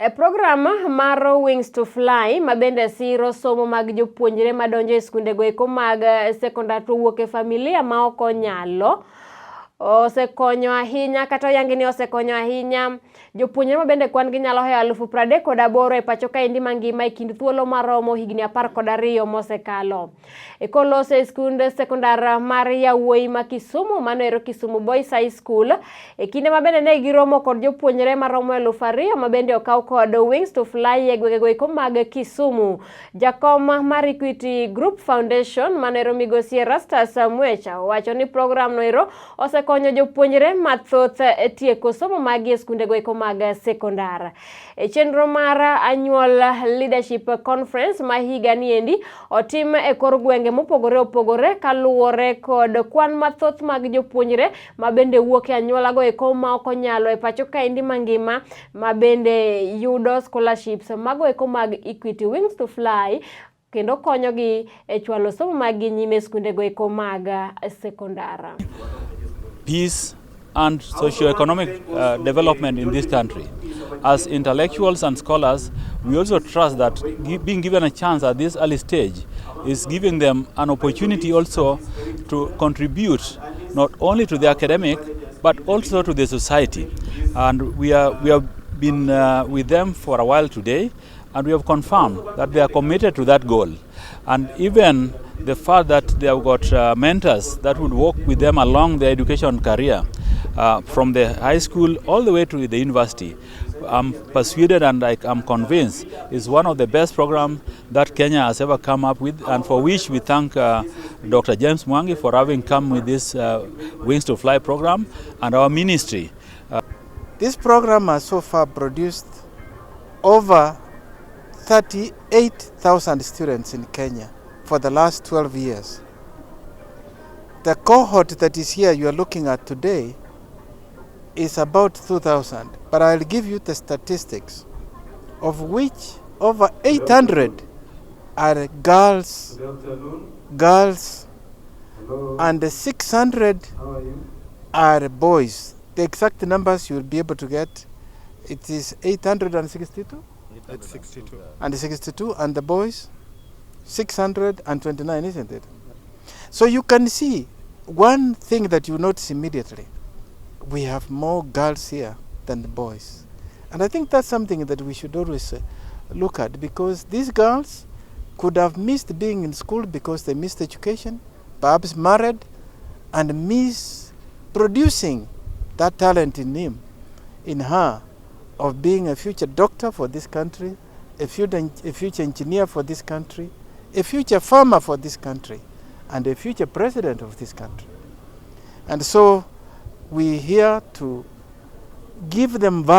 E program mar Wings to Fly mabende siro somo mag jopuonjre madonjo e skunde go eko mag sekondar to wuok e familia Maokonyalo osekonyo ahinya kata yangini osekonyo ahinya jopuonjre mabende kwan gi nyalo heo 38,000 e pacho ka indi mangima e kind thuolo maromo higni 12 mosekalo. Ekolose skunde sekondar mar yawuoyi ma Kisumu manoero Kisumu Boys High School e kinde mabende ne giromo kod jopuonjre maromo 2,000 mabende okaw kod Wings to Fly e gwenge go eko mag Kisumu. Jakom mar Equity Group Foundation manoero migosi Erastus Mwecha wacho ni program noero osekonyo jopuonjre mathoth e tieko somo magi e skunde go eko mag sekondar. E chenro mar annual leadership conference ma higa ni endi otim e kor gwenge mopogore opogore kaluwore kod kwan mathoth mag jopuonjre mabende wuok e anyuola go eko Maokonyalo e pacho ka indi mangima mabende yudo scholarships mago eko mag Equity Wings to Fly kendo konyogi e chwalo somo magi nyime skunde go eko mag sekondar. Peace and socio-economic development in this country. As intellectuals and scholars, we also trust that being given a chance at this early stage is giving them an opportunity also to contribute not only to the academic but also to the society. And we have been with them for a while today, and we have confirmed that they are committed to that goal. And even the fact that they have got mentors that would work with them along their education career, from the high school all the way to the university, I'm persuaded and I'm convinced is one of the best programs that Kenya has ever come up with, and for which we thank Dr. James Mwangi for having come with this Wings to Fly program and our ministry. This program has so far produced over 38,000 students in Kenya for the last 12 years. The cohort that is here you are looking at today is about 2,000, but I'll give you the statistics, of which over 800 are girls, and 600 are boys. The exact numbers you will be able to get, it is 862? It's 62. And 62, and the boys 629, isn't it? So you can see one thing that you notice immediately: we have more girls here than the boys, and I think that's something that we should always look at, because these girls could have missed being in school because they missed education, perhaps married, and miss producing that talent in him, in her, of being a future doctor for this country, a future engineer for this country, a future farmer for this country, and a future president of this country. And so we're here to give them value.